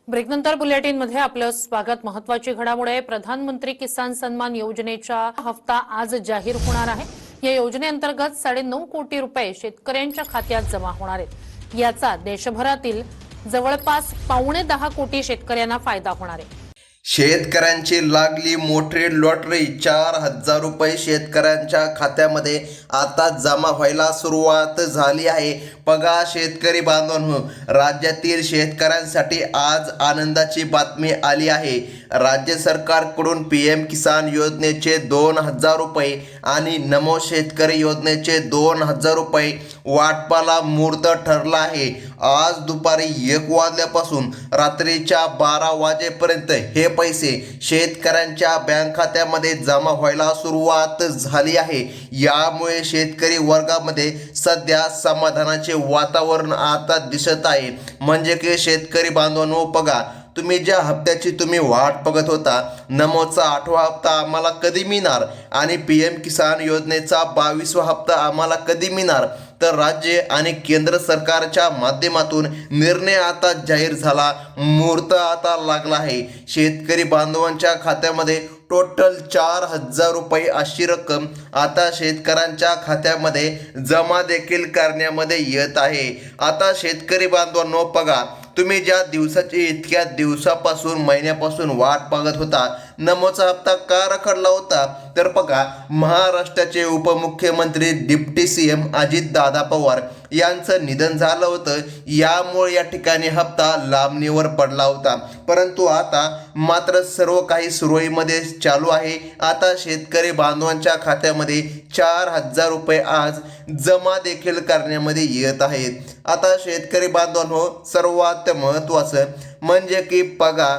ब्रेकनंतर बुलेटिनमध्ये आपलं स्वागत। महत्त्वाची घडामोड आहे। प्रधानमंत्री किसान सन्मान योजनेचा हप्ता आज जाहीर होणार आहे। या योजनेअंतर्गत 9.5 कोटी रुपये शेतकऱ्यांच्या खात्यात जमा होणार आहेत। याचा देशभरातील जवळपास 9.25 कोटी शेतकऱ्यांना फायदा होणार आहे। शेतकऱ्यांची लागली मोठी लॉटरी। 4,000 रुपये शेतकऱ्यांच्या खात्यामध्ये आता जमा व्हायला सुरुवात झाली आहे। बघा शेतकरी बांधवांनो, राज्यातील शेतकऱ्यांसाठी आज आनंदाची बातमी आली आहे। राज्य सरकारकडून PM किसान योजनेचे 2,000 रुपये आणि नमो शेतकरी योजनेचे 2,000 रुपये वाटपाला मुहूर्त ठरला आहे। आज दुपारी 1 वाजल्यापासून रात्रीच्या 12 वाजेपर्यंत हे पैसे शेतकऱ्यांच्या बँक खात्यामध्ये जमा व्हायला सुरुवात झाली आहे। यामुळे शेतकरी वर्गामध्ये सध्या समाधानाचे वातावरण आता दिसत आहे। म्हणजे की शेतकरी बांधवांनो, बघा तुम्ही ज्या हप्त्याची वाट बघत होता, नमोचा 8वा हप्ता आम्हाला कधी मिळणार आणि PM किसान योजनेचा 22वा हप्ता आम्हाला कधी मिळणार, तर राज्य आणि केंद्र सरकारच्या माध्यमातून निर्णय आता जाहीर झाला। मुहूर्त आता लागला आहे। शेतकरी बांधवांच्या खात्यामध्ये टोटल 4,000 रुपये अशी रक्कम आता शेतकऱ्यांच्या खात्यामध्ये जमा देखील करण्यामध्ये येत आहे। आता शेतकरी बांधवांनो, बघा तुम्ही ज्या दिवसाची इतक्या दिवसापासून महिन्यापासून वाट बघत होता, नमोचा हप्ता का रखडला होता, तर बघा महाराष्ट्राचे उपमुख्यमंत्री डिप्टी CM अजितदादा पवार यांचं निधन झालं होतं। यामुळे या ठिकाणी हप्ता लांबणीवर पडला होता। परंतु आता मात्र सर्व काही सुरळीमध्ये चालू आहे। आता शेतकरी बांधवांच्या खात्यामध्ये 4,000 रुपये आज जमा देखील करण्यामध्ये येत आहेत। आता शेतकरी बांधवांनो, सर्वात महत्त्वाचं म्हणजे की बघा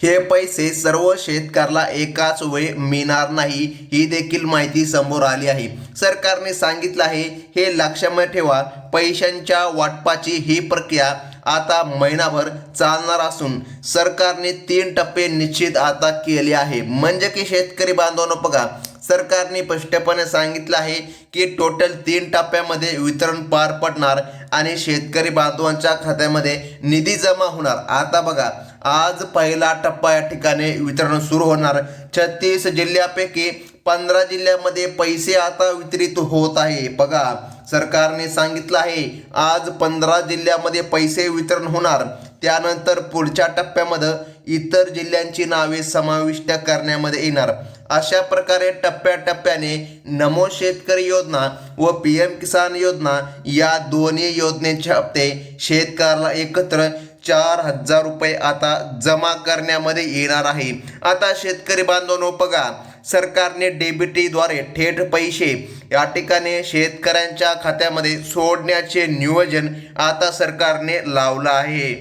हे पैसे सर्व शेतकऱ्याला एकाच वेळी मिळणार नाही, ही देखील माहिती समोर आली आहे। सरकारने सांगितलं आहे, हे लक्षात ठेवा, पैशांच्या वाटपाची ही प्रक्रिया आता महिनाभर चालणार असून सरकारने 3 टप्पे निश्चित आता केले आहे। म्हणजे की शेतकरी बांधवांनो, बघा सरकारने स्पष्टपणे सांगितलं आहे की टोटल 3 टप्प्यामध्ये वितरण पार पडणार आणि शेतकरी बांधवांच्या खात्यामध्ये निधी जमा होणार। आता बघा आज पहिला टप्पा या ठिकाणी वितरण सुरू होणार। 36 जिल्ह्यापैकी 15 जिल्ह्यामध्ये पैसे आता वितरित होत आहे। बघा सरकारने सांगितलं आहे आज 15 जिल्ह्यामध्ये पैसे वितरण होणार। त्यानंतर पुढच्या टप्प्यामध्ये इतर जिल्ह्यांची नावे समाविष्ट करण्यामध्ये येणार। अशा प्रकारे टप्प्याटप्प्याने नमो शेतकरी योजना व PM किसान योजना या दोन्ही योजनेचे हप्ते शेतकऱ्याला एकत्र 4,000 रुपये आता जमा करण्यामध्ये येणार आहे। आता शेतकरी बांधवांनो, बघा सरकारने DBT द्वारे थेट पैसे या ठिकाणी शेतकऱ्यांच्या खात्यामध्ये सोडण्याचे नियोजन आता सरकारने लावलं आहे।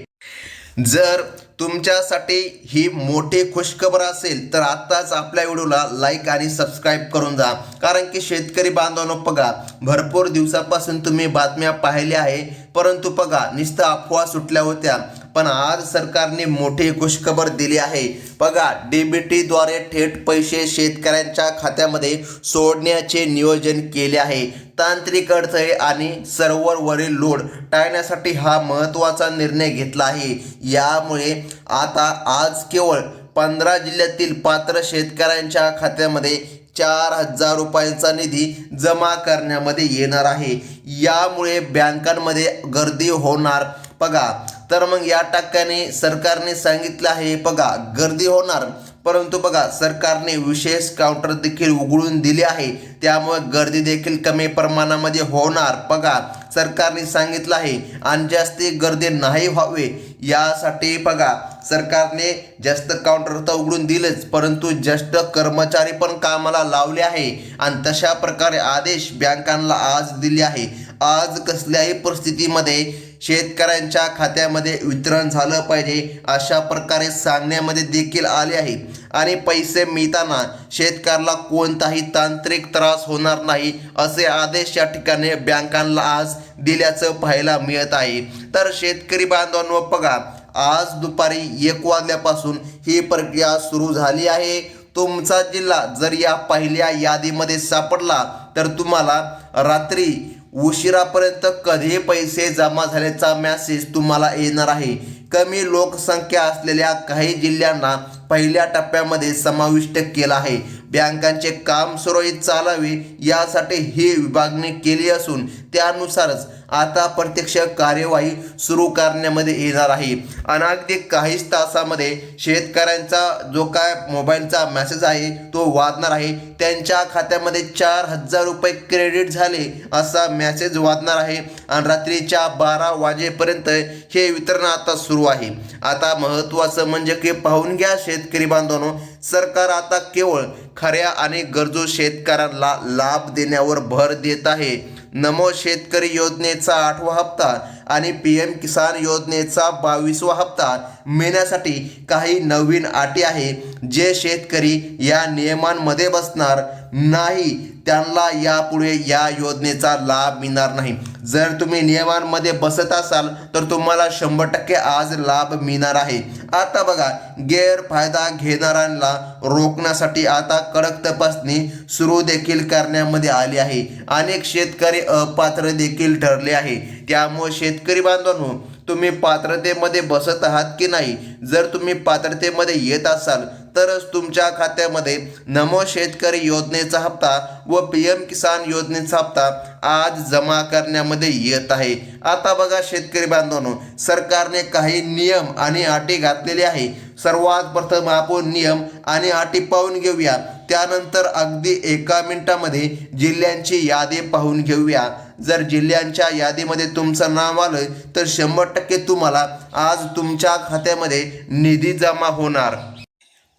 जर तुमच्यासाठी ही मोठी खुशखबर असेल तर आत्ताच आपल्या व्हिडिओला लाईक आणि सबस्क्राईब करून जा। कारण की शेतकरी बांधवांनो, बघा भरपूर दिवसापासून तुम्ही बातम्या पाहिल्या आहे, परंतु बघा नुसतं अफवा सुटल्या होत्या, पण आज सरकारने मोठी खुशखबर दिली आहे। बघा DBT द्वारे थेट पैसे शेतकऱ्यांच्या खात्यामध्ये सोडण्याचे नियोजन केले आहे। तांत्रिक अडथळे आणि सर्व्हरवरील लोड टाळण्यासाठी हा महत्त्वाचा निर्णय घेतला आहे। यामुळे आता आज केवळ 15 जिल्ह्यातील पात्र शेतकऱ्यांच्या खात्यामध्ये 4,000 रुपयांचा निधी जमा करण्यामध्ये येणार आहे। यामुळे बँकांमध्ये गर्दी होणार। बघा तर मग या टक्क्याने सरकारने सांगितलं आहे, बघा गर्दी होणार, परंतु बघा सरकारने विशेष काउंटर देखील उघडून दिले आहे। त्यामुळे गर्दी देखील कमी प्रमाणामध्ये होणार। बघा सरकारने सांगितलं आहे आणि जास्ती गर्दी नाही व्हावे यासाठी बघा सरकारने जास्त काउंटर तर उघडून दिलेच, परंतु जास्त कर्मचारी पण कामाला लावले आहे आणि तशा प्रकारे आदेश बँकांना आज दिले आहे। आज कसल्याही परिस्थितीमध्ये शेतकऱ्यांच्या खात्यामध्ये वितरण झालं पाहिजे अशा प्रकारे सांगण्यामध्ये देखील आले आहे आणि पैसे मिळताना शेतकऱ्याला कोणताही तांत्रिक त्रास होणार नाही असे आदेश या ठिकाणी बँकांना आज दिल्याचं पाहायला मिळत आहे। तर शेतकरी बांधवांनो, बघा आज दुपारी 1 वाजल्यापासून ही प्रक्रिया सुरू झाली आहे। तुमचा जिल्हा जर या पहिल्या यादीमध्ये सापडला तर तुम्हाला रात्री उशिरापर्यंत कधी पैसे जमा झाल्याचा मेसेज तुम्हाला येणार आहे। कमी लोकसंख्या असलेल्या काही जिल्ह्यांना पहिल्या टप्प्यामध्ये समाविष्ट केला आहे. बँकांचे काम सुरळीत चालावे यासाठी ही विभागणी केली असून त्यानुसारच आता प्रत्यक्ष कार्यवाही सुरू करण्यामध्ये येणार आहे. आणि अगदी काहीच तासामध्ये शेतकऱ्यांचा जो काय मोबाईलचा मेसेज आहे तो वाजणार आहे. त्यांच्या खात्यामध्ये 4,000 रुपये क्रेडिट झाले असा मेसेज वाजणार आहे आणि रात्रीच्या 12 वाजेपर्यंत हे वितरण आता सुरू आहे. आता महत्त्वाचं म्हणजे की पाहून घ्या शेतकरी बांधवांनो, सरकार आता केवळ खऱ्या आणि गरजू शेतकऱ्यांना लाभ देण्यावर भर देत आहे. नमो शेतकरी योजनेचा 8वा हप्ता आणि PM किसान योजनेचा 22वा हप्ता मिळण्यासाठी काही नवीन अटी आहे. जे शेतकरी या नियमांमध्ये बसणार नाही त्यांना यापुढे या योजनेचा लाभ मिळणार नाही. जर तुम्ही नियमांमध्ये बसत असाल तर तुम्हाला 100% आज लाभ मिळणार आहे. आता बघा, गैरफायदा घेणाऱ्यांना रोखण्यासाठी आता कडक तपासणी सुरू देखील करण्यामध्ये आली आहे. अनेक शेतकरी अपात्र देखील ठरले आहे. त्यामुळे शेतकरी बांधवांनो, तुम्ही पात्रतेमध्ये बसत आहात की नाही? जर तुम्ही पात्रतेमध्ये येत असाल तरच तुमच्या खात्यामध्ये नमो शेतकरी योजनेचा हप्ता व PM किसान योजनेचा हप्ता आज जमा करण्यामध्ये येत आहे. आता बघा शेतकरी बांधवांनो, सरकारने काही नियम आणि अटी घातलेले आहे. सर्वात प्रथम आपण नियम आणि अटी पाहून घेऊया. त्यानंतर अगदी 1 मिनिटामध्ये जिल्ह्यांची यादी पाहून घेऊया. जर जिल्ह्यांच्या यादीमध्ये तुमचं नाव आलं तर 100% तुम्हाला आज तुमच्या खात्यामध्ये निधी जमा होणार.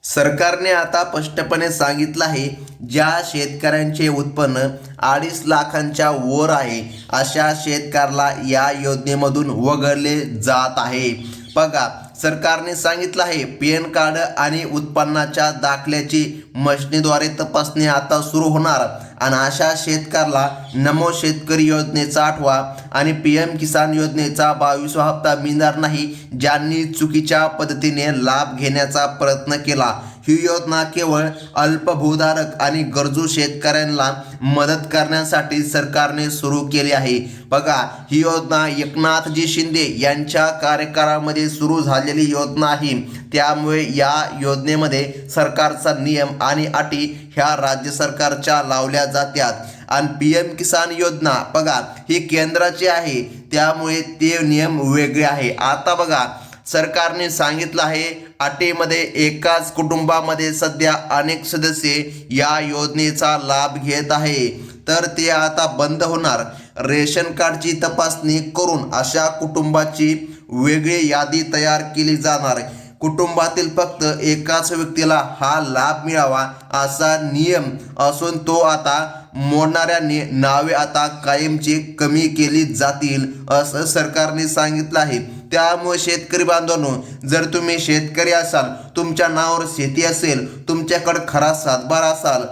सरकारने आता स्पष्टपणे सांगितलं आहे, ज्या शेतकऱ्यांचे उत्पन्न 2.5 लाखांच्या वर आहे अशा शेतकऱ्याला या योजनेमधून वगळले जात आहे. बघा, सरकारने सांगितलं आहे PN कार्ड आणि उत्पन्नाच्या दाखल्याची मशिनीद्वारे तपासणी आता सुरू होणार आणि अशा शेतकऱ्याला नमो शेतकरी योजनेचा 8वा आणि PM किसान योजनेचा 22वा हप्ता मिळणार नाही, ज्यांनी चुकीच्या पद्धतीने लाभ घेण्याचा प्रयत्न केला. ही योजना केवळ अल्पभूधारक आणि गरजू शेतकऱ्यांना मदत करण्यासाठी सरकारने सुरू केली आहे. बघा, ही योजना एकनाथजी शिंदे यांच्या कार्यकाळामध्ये सुरू झालेली योजना आहे. त्यामुळे या योजनेमध्ये सरकारचा नियम आणि अटी ह्या राज्य सरकारच्या लावल्या जातात. आणि PM किसान योजना बघा, ही केंद्राची आहे, त्यामुळे ते नियम वेगळे आहे. आता बघा, सरकारने सांगितलं आहे अटीमध्ये एकाच कुटुंबामध्ये सध्या अनेक सदस्य या योजनेचा लाभ घेत आहे, तर ते आता बंद होणार. रेशन कार्डची तपासणी करून अशा कुटुंबाची वेगळी यादी तयार केली जाणार. कुटुंबातील फक्त एकाच व्यक्तीला हा लाभ मिळावा असा नियम असून तो आता मोडणाऱ्या नावे आता कायमची कमी केली जातील असं सरकारने सांगितलं आहे. त्यामुळे शेतकरी बांधवांनो, जर तुम्ही शेतकरी असाल, तुमच्या नावावर शेती असेल, तुमच्याकडे खरा सातबार असाल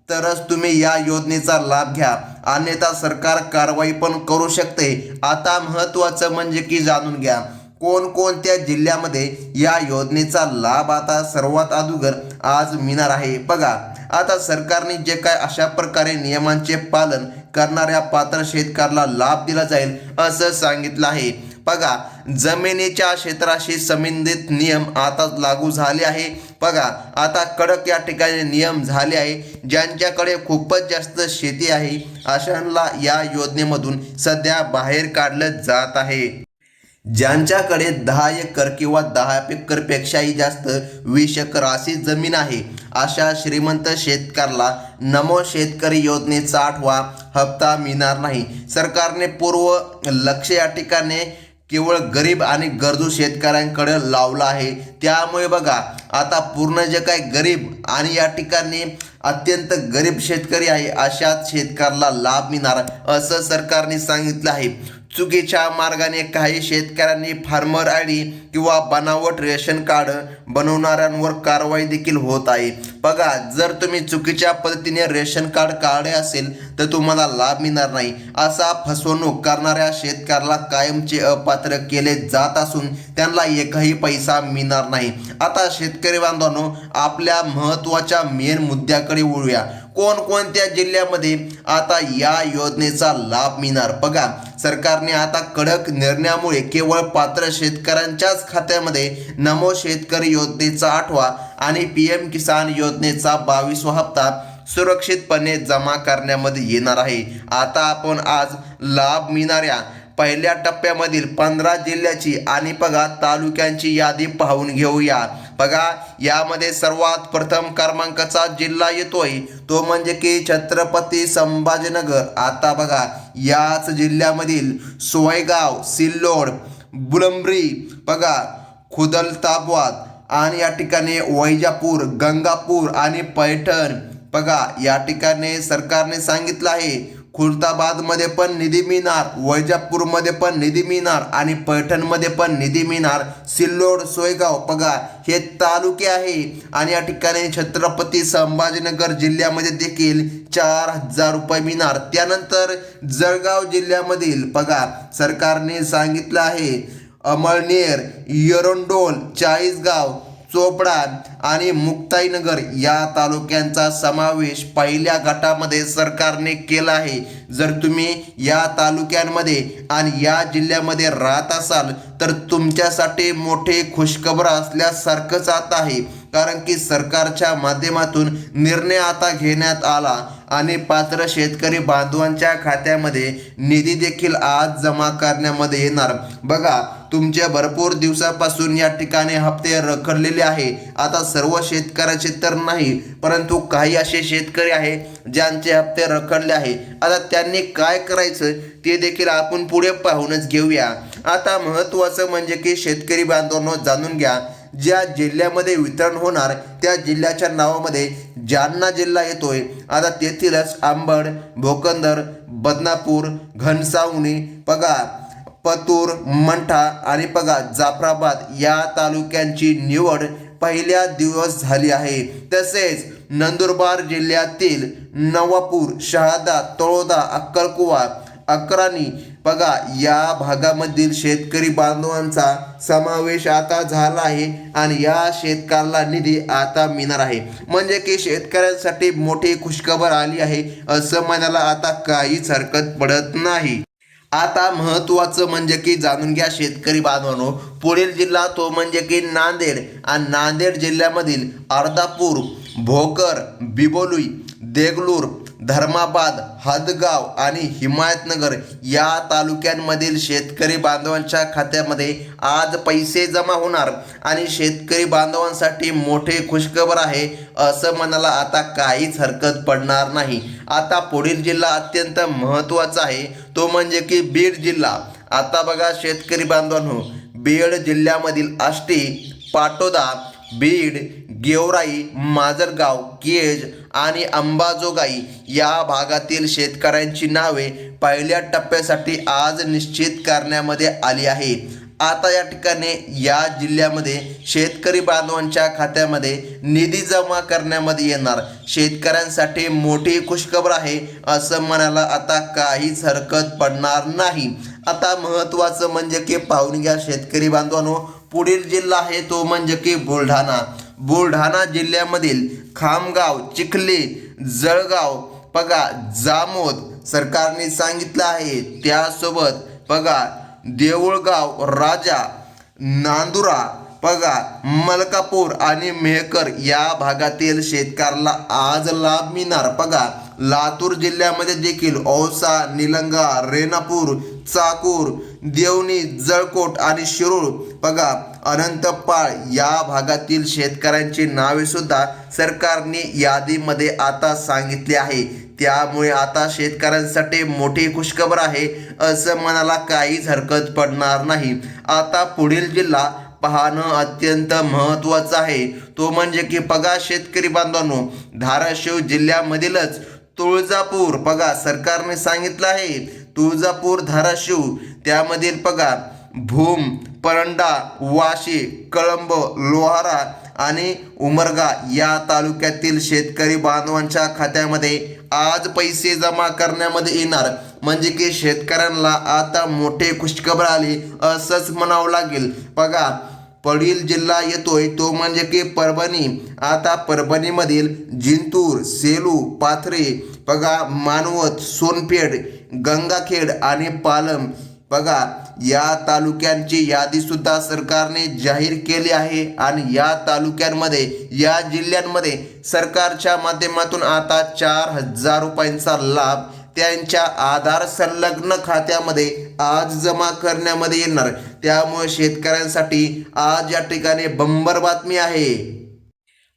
तरच तुम्ही या योजनेचा लाभ घ्या, अन्यथा सरकार कारवाई पण करू शकते. आता महत्त्वाचं म्हणजे की जाणून घ्या कोणकोणत्या जिल्ह्यामध्ये या योजनेचा लाभ आता सर्वात अगोदर आज मिळणार आहे. बघा, आता सरकारने जे काय अशा प्रकारे नियमांचे पालन करणाऱ्या पात्र शेतकऱ्याला लाभ दिला जाईल असं सांगितलं आहे. बघा, जमिनीच्या क्षेत्राशी संबंधित नियम आता लागू झाले आहे. बघा, आता कडक या ठिकाणी नियम झाले आहे. ज्यांच्याकडे खूपच जास्त शेती आहे अशांना या योजनेमधून सध्या बाहेर काढलं जात आहे. ज्यांच्याकडे 10 एकर किंवा 10 एकरपेक्षाही जास्त 20 एकर अशी जमीन आहे अशा श्रीमंत शेतकऱ्याला नमो शेतकरी योजनेचा 8वा हप्ता मिळणार नाही. सरकारने पूर्व लक्ष या ठिकाणी केवळ गरीब आणि गरजू शेतकऱ्यांकडे लावला आहे. त्यामुळे बघा, आता पूर्ण जे काही गरीब आणि या ठिकाणी अत्यंत गरीब शेतकरी आहे अशाच शेतकऱ्याला लाभ मिळणार असं सरकारने सांगितलं आहे. चुकीच्या मार्गाने काही शेतकऱ्यांनी फार्मर ID किंवा बनावट रेशन कार्ड बनवणाऱ्यांवर कारवाई देखील होत आहे. बघा, जर तुम्ही चुकीच्या पद्धतीने रेशन कार्ड काढले असेल तर तुम्हाला लाभ मिळणार नाही. असा फसवणूक करणाऱ्या शेतकऱ्याला कायमचे अपात्र केले जात असून त्यांना एकही पैसा मिळणार नाही. आता शेतकरी बांधवांनो, आपल्या महत्त्वाच्या मेन मुद्द्याकडे वळूया. कोणकोणत्या जिल्ह्यामध्ये आता या योजनेचा लाभ मिळणार बघा. सरकारने आता कडक निर्णयामुळे केवळ पात्र शेतकऱ्यांच्याच खात्यामध्ये नमो शेतकरी योजनेचा 8वा आणि PM किसान योजनेचा 22वा हप्ता सुरक्षितपणे जमा करण्यामध्ये येणार आहे. आता आपण आज लाभ मिळणाऱ्या पहिल्या टप्प्यामधील 15 जिल्ह्याची आणि बघा तालुक्यांची यादी पाहून घेऊया. बघा यामध्ये सर्वात प्रथम क्रमांकाचा जिल्हा येतोय तो म्हणजे की छत्रपती संभाजीनगर. आता बघा याच जिल्ह्यामधील सोयगाव, सिल्लोड, बुलंब्री, बघा खुलताबाद आणि या ठिकाणी वैजापूर, गंगापूर आणि पैठण. बघा या ठिकाणी सरकारने सांगितलं आहे खुलताबादमध्ये पण निधी मिळणार, वैजापूरमध्ये पण निधी मिळणार आणि पैठणमध्ये पण निधी मिळणार. सिल्लोड, सोयगाव बघा हे तालुके आहे आणि या ठिकाणी छत्रपती संभाजीनगर जिल्ह्यामध्ये देखील 4,000 रुपये मिळणार. त्यानंतर जळगाव जिल्ह्यामधील बघा सरकारने सांगितलं आहे अमळनेर, एरंडोल, चाळीसगाव, चोपडा आणि मुक्ताईनगर या तालुक्यांचा समावेश पहिल्या गटामध्ये सरकारने केला आहे. जर तुम्ही या तालुक्यांमध्ये आणि या जिल्ह्यामध्ये राहत असाल तर तुमच्यासाठी मोठे खुशखबर असल्यासारखंच आता आहे, कारण की सरकारच्या माध्यमातून निर्णय आता घेण्यात आला आणि पात्र शेतकरी बांधवांच्या खात्यामध्ये निधी देखील आज जमा करण्यामध्ये येणार. बघा तुमच्या भरपूर दिवसापासून या ठिकाणी हप्ते रखडलेले आहे. आता सर्व शेतकऱ्याचे तर नाही, परंतु काही असे शेतकरी आहे ज्यांचे हप्ते रखडले आहे. आता त्यांनी काय करायचं ते देखील आपण पुढे पाहूनच घेऊया. आता महत्त्वाचं म्हणजे की शेतकरी बांधवांनो जाणून घ्या, ज्या जिल्ह्यामध्ये वितरण होणार त्या जिल्ह्याच्या नावामध्ये जालना जिल्हा येतोय. आता तेथीलच अंबड, भोकंदर, बदनापूर, घनसावंगी, बघा पतूर, मंठा आणि बघा जाफराबाद या तालुक्यांची निवड पहिल्या दिवस झाली आहे. तसेच नंदुरबार जिल्ह्यातील नवापूर, शहादा, तळोदा, अक्कलकुवा, अकराणी बघा या भागामधील शेतकरी बांधवांचा समावेश आता झाला आहे आणि या शेतकऱ्याला निधी आता मिळणार आहे. म्हणजे की शेतकऱ्यांसाठी मोठी खुशखबर आली आहे असं म्हणायला आता काहीच हरकत पडत नाही. आता महत्त्वाचं म्हणजे की जाणून घ्या शेतकरी बांधवांनो, पुढील जिल्हा तो म्हणजे की नांदेड आणि नांदेड जिल्ह्यामधील अर्धापूर, भोकर, बिबोली, देगलूर, धर्माबाद, हदगाव आणि हिमायतनगर या तालुक्यांमधील शेतकरी बांधवांच्या खात्यामध्ये आज पैसे जमा होणार आणि शेतकरी बांधवांसाठी मोठे खुशखबर आहे असं म्हणायला आता काहीच हरकत पडणार नाही. आता पुढील जिल्हा अत्यंत महत्त्वाचा आहे तो म्हणजे की बीड जिल्हा. आता बघा शेतकरी बांधवांनो, बीड जिल्ह्यामधील आष्टी, पाटोदा, बीड, गेवराई, माजलगाव, केज आणि अंबाजोगाई या भागातील शेतकऱ्यांची नावे पहिल्या टप्प्यासाठी आज निश्चित करण्यामध्ये आली आहे. आता या ठिकाणी या जिल्ह्यामध्ये शेतकरी बांधवांच्या खात्यामध्ये निधी जमा करण्यामध्ये येणार. शेतकऱ्यांसाठी मोठी खुशखबर आहे असं म्हणायला आता काहीच हरकत पडणार नाही. आता महत्त्वाचं म्हणजे की पाहून घ्या शेतकरी बांधवांनो, पुढील जिल्हा आहे तो म्हणजे की बुलढाणा. बुलढाणा जिल्ह्यामधील खामगाव, चिखली, जळगाव, बघा जामोद सरकारने सांगितलं आहे. त्यासोबत बघा देऊळगाव, राजा, नांदुरा, बघा मलकापूर आणि मेहकर या भागातील शेतकऱ्याला आज लाभ मिळणार. बघा लातूर जिल्ह्यामध्ये देखील औसा, निलंगा, रेणापूर, चाकूर, देवणी, जळकोट आणि शिरूर, बघा अनंतपाळ या भागातील शेतकऱ्यांची नावे सुद्धा सरकारने यादीमध्ये आता सांगितली आहे. त्यामुळे आता शेतकऱ्यांसाठी मोठी खुशखबर आहे असं म्हणायला काहीच हरकत पडणार नाही. आता पुढील जिल्हा पाहणं अत्यंत महत्त्वाचं आहे तो म्हणजे की बघा शेतकरी बांधवांनो, धाराशिव जिल्ह्यामधीलच तुळजापूर. बघा सरकारने सांगितलं आहे तुळजापूर, धाराशिव त्यामधील बघा भूम, परंडा, वाशी, कळंब, लोहारा आणि उमरगा या तालुक्यातील शेतकरी बांधवांच्या खात्यामध्ये आज पैसे जमा करण्यामध्ये येणार. म्हणजे की शेतकऱ्यांना आता मोठे खुशखबर आली असंच म्हणावं लागेल. बघा पुढील जिल्हा येतोय तो म्हणजे की परभणी. आता परभणीमधील जिंतूर, सेलू, पाथरे, बघा मानवत, सोनपेठ, गंगाखेड आणि पालम, बघा या तालुक्यांची यादी सुद्धा सरकारने जाहीर केली आहे. आणि या तालुक्यांमध्ये, या जिल्ह्यांमध्ये सरकारच्या माध्यमातून आता 4,000 रुपयांचा लाभ त्यांच्या आधार संलग्न खात्यामध्ये आज जमा करण्यामध्ये येणार. त्यामुळे शेतकऱ्यांसाठी आज या ठिकाणी बंपर बातमी आहे.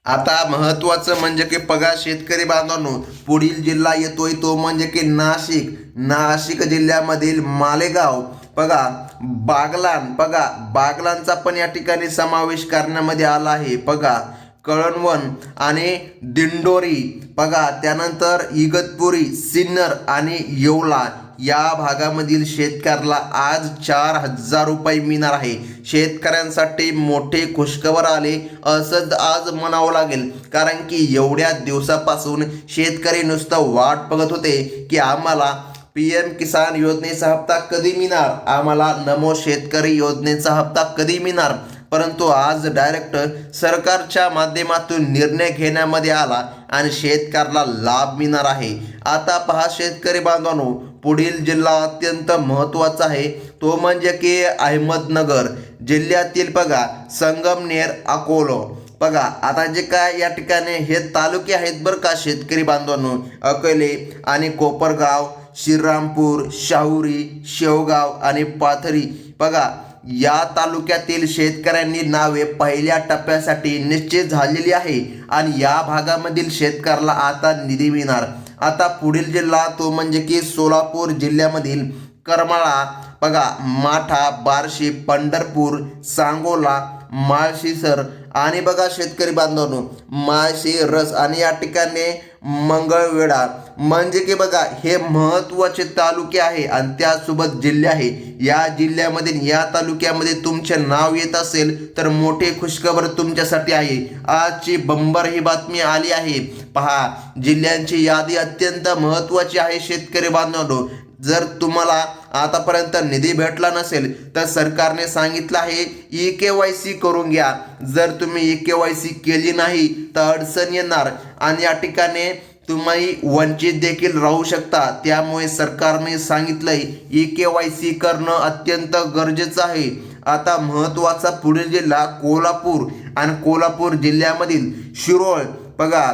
आता महत्त्वाचं म्हणजे की बघा शेतकरी बांधवांनो, पुढील जिल्हा येतोय तो म्हणजे की नाशिक. नाशिक जिल्ह्यामधील मालेगाव, बघा बागलाण, बघा बागलाणचा पण या ठिकाणी समावेश करण्यामध्ये आला आहे. बघा कळवण आणि दिंडोरी, बघा त्यानंतर इगतपुरी, सिन्नर आणि येवला या भागामधील शेतकऱ्याला आज 4,000 रुपये मिळणार आहे. शेतकऱ्यांसाठी मोठे खुशखबर आले असंच आज म्हणावं लागेल. कारण की एवढ्या दिवसापासून शेतकरी नुसतं वाट बघत होते की आम्हाला PM किसान योजनेचा हप्ता कधी मिळणार, आम्हाला नमो शेतकरी योजनेचा हप्ता कधी मिळणार. परंतु आज डायरेक्ट सरकारच्या माध्यमातून निर्णय घेण्यामध्ये आला आणि शेतकऱ्याला लाभ मिळणार आहे. आता पहा शेतकरी बांधवांनो, पुढील जिल्हा अत्यंत महत्त्वाचा आहे तो म्हणजे की अहमदनगर जिल्ह्यातील बघा संगमनेर, अकोलो, बघा आता जे काय या ठिकाणी हे तालुके आहेत बरं का शेतकरी बांधवांनो, अकोले आणि कोपरगाव, श्रीरामपूर, शाहुरी, शेवगाव आणि पाथरी, बघा या तालुक्यातील शेतकऱ्यांनी नावे पहिल्या टप्प्यासाठी निश्चित झालेली आहे आणि या भागामधील शेतकऱ्याला आता निधी मिळणार. आता पुढील जिल्हा तो म्हणजे की सोलापूर जिल्ह्यामधील करमाळा, बघा माठा, बार्शी, पंढरपूर, सांगोला, माळशिरस आणि बघा शेतकरी बांधवांनो माळशिरस आणि या ठिकाणी मंगळवेढा, म्हणजे की बघा हे महत्त्वाचे तालुके आहे आणि त्यासोबत जिल्हे आहे. या जिल्ह्यामध्ये, या तालुक्यामध्ये तुमचे नाव येत असेल तर मोठे खुशखबर तुमच्यासाठी आहे. आजची बंपर ही बातमी आली आहे. पहा जिल्ह्यांची यादी अत्यंत महत्त्वाची आहे शेतकरी बांधवांनो. जर तुम्हाला आतापर्यंत निधी भेटला नसेल तर सरकारने सांगितलं आहे EKYC करून घ्या. जर तुम्ही EKYC केली नाही तर अडचण येणार आणि या ठिकाणी तुम्ही वंचित देखील राहू शकता. त्यामुळे सरकारने सांगितलंय EKYC करणं अत्यंत गरजेचं आहे. आता महत्त्वाचा पुढील जिल्हा कोल्हापूर आणि कोल्हापूर जिल्ह्यामधील शिरोळ, बघा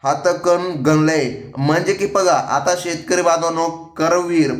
हातकणंगले, म्हणजे की बघा आता शेतकरी बांधवांनो करवीर,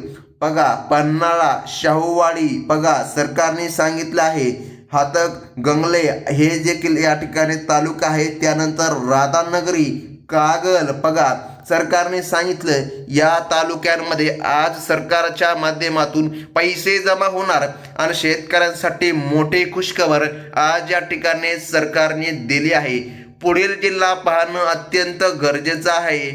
बघा पन्हाळा, शाहूवाडी, बघा सरकारने सांगितलं आहे हातकणंगले हे देखील या ठिकाणी तालुका आहे. त्यानंतर राधानगरी, कागल, बघा सरकारने सांगितलं या तालुक्यांमध्ये आज सरकारच्या माध्यमातून पैसे जमा होणार आणि शेतकऱ्यांसाठी मोठी खुशखबर आज या ठिकाणी सरकारने दिली आहे. पुढील जिल्हा पाहणं अत्यंत गरजेचं आहे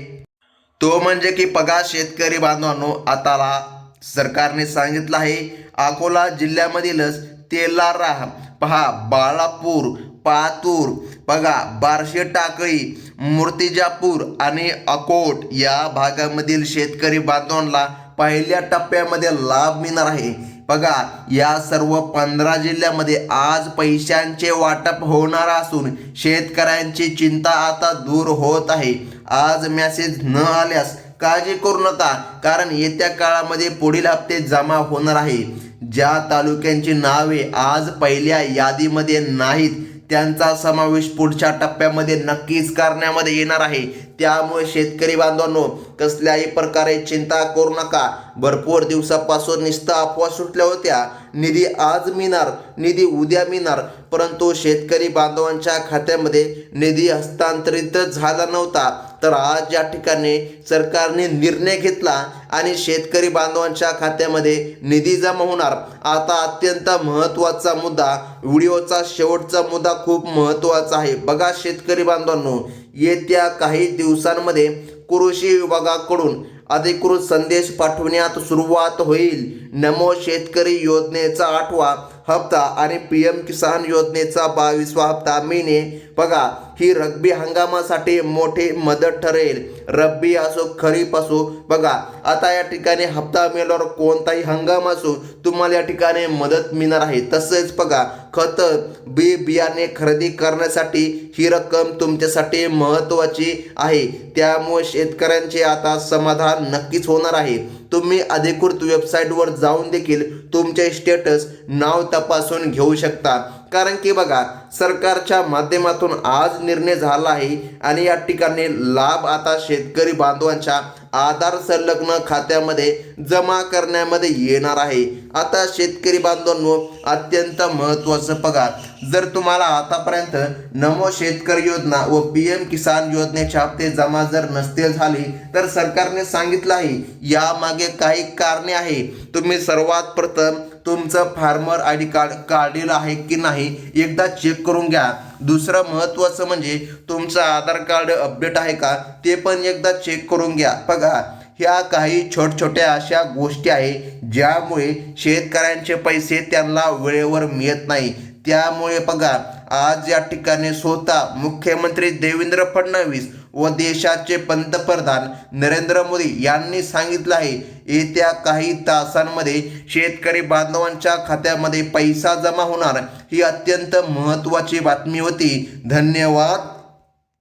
तो म्हणजे की बघा शेतकरी बांधवांनो, आता सरकारने सांगितलं आहे अकोला जिल्ह्यामधीलच तेलारा, पहा बाळापूर, पातूर, बघा बार्शी टाकळी, मूर्तिजापूर आणि अकोट या भागामधील शेतकरी बांधवांना पहिल्या टप्प्यामध्ये लाभ मिळणार आहे. बघा या सर्व 15 जिल्ह्यामध्ये आज पैशांचे वाटप होणार असून शेतकऱ्यांची चिंता आता दूर होत आहे. आज मेसेज न आल्यास काळजी करू नका, कारण येत्या काळामध्ये पुढील हप्ते जमा होणार आहे. ज्या तालुक्यांची नावे आज पहिल्या यादीमध्ये नाहीत त्यांचा समावेश पुढच्या टप्प्यामध्ये नक्कीच करण्यामध्ये येणार आहे. त्यामुळे शेतकरी बांधवांनो कसल्याही प्रकारे चिंता करू नका. भरपूर दिवसापासून नुसतं अफवा सुटल्या होत्या निधी आज मिळणार, निधी उद्या मिळणार, परंतु शेतकरी बांधवांच्या खात्यामध्ये निधी हस्तांतरित झाला नव्हता. तर आज या ठिकाणी सरकारने निर्णय घेतला आणि शेतकरी बांधवांच्या खात्यामध्ये निधी जमा होणार. आता अत्यंत महत्त्वाचा मुद्दा, व्हिडिओचा शेवटचा मुद्दा खूप महत्त्वाचा आहे. बघा शेतकरी बांधवांनो, येत्या काही दिवसांमध्ये कृषी विभागाकडून अधिकृत संदेश पाठवण्यात सुरुवात होईल. नमो शेतकरी योजनेचा 8वा हप्ता आणि PM किसान योजनेचा 22वा हप्ता मिळणे बघा ही रब्बी हंगामासाठी मोठी मदत ठरेल. रब्बी असो खरीप असो बघा आता या ठिकाणी हप्ता मिळाल्यावर कोणताही हंगाम असो तुम्हाला या ठिकाणी मदत मिळणार आहे. तसेच बघा खत बी बियाणे खरेदी करण्यासाठी ही रक्कम तुमच्यासाठी महत्त्वाची आहे. त्यामुळे शेतकऱ्यांचे आता समाधान नक्कीच होणार आहे. तुम्ही अधिकृत वेबसाईटवर जाऊन देखील तुमचे स्टेटस नाव तपासून घेऊ शकता. कारण की बघा सरकारच्या माध्यमातून आज निर्णय झाला आहे आणि या ठिकाणी लाभ आता शेतकरी बांधवांच्या आधार संलग्न खात्यामध्ये जमा करण्यामध्ये येणार आहे. आता शेतकरी बांधवांनो अत्यंत महत्त्वाचं बघा जर तुम्हाला आतापर्यंत नमो शेतकरी योजना व PM किसान योजनेचे हप्ते जमा जर नसतील झाले तर सरकारने सांगितलं आहे यामागे काही कारणे आहे. तुम्ही सर्वात प्रथम तुमचं फार्मर ID कार्ड काढलेलं आहे की नाही एकदा चेक करून घ्या. दुसरं महत्त्वाचं म्हणजे तुमचं आधार कार्ड अपडेट आहे का ते पण एकदा चेक करून घ्या. बघा ह्या काही छोट्या अशा गोष्टी आहे ज्यामुळे शेतकऱ्यांचे पैसे त्यांना वेळेवर मिळत नाही. त्यामुळे बघा आज या ठिकाणी स्वतः मुख्यमंत्री देवेंद्र फडणवीस व देशाचे पंतप्रधान नरेंद्र मोदी यांनी सांगितलं आहे येत्या काही तासांमध्ये शेतकरी बांधवांच्या खात्यामध्ये पैसा जमा होणार. ही अत्यंत महत्त्वाची बातमी होती. धन्यवाद.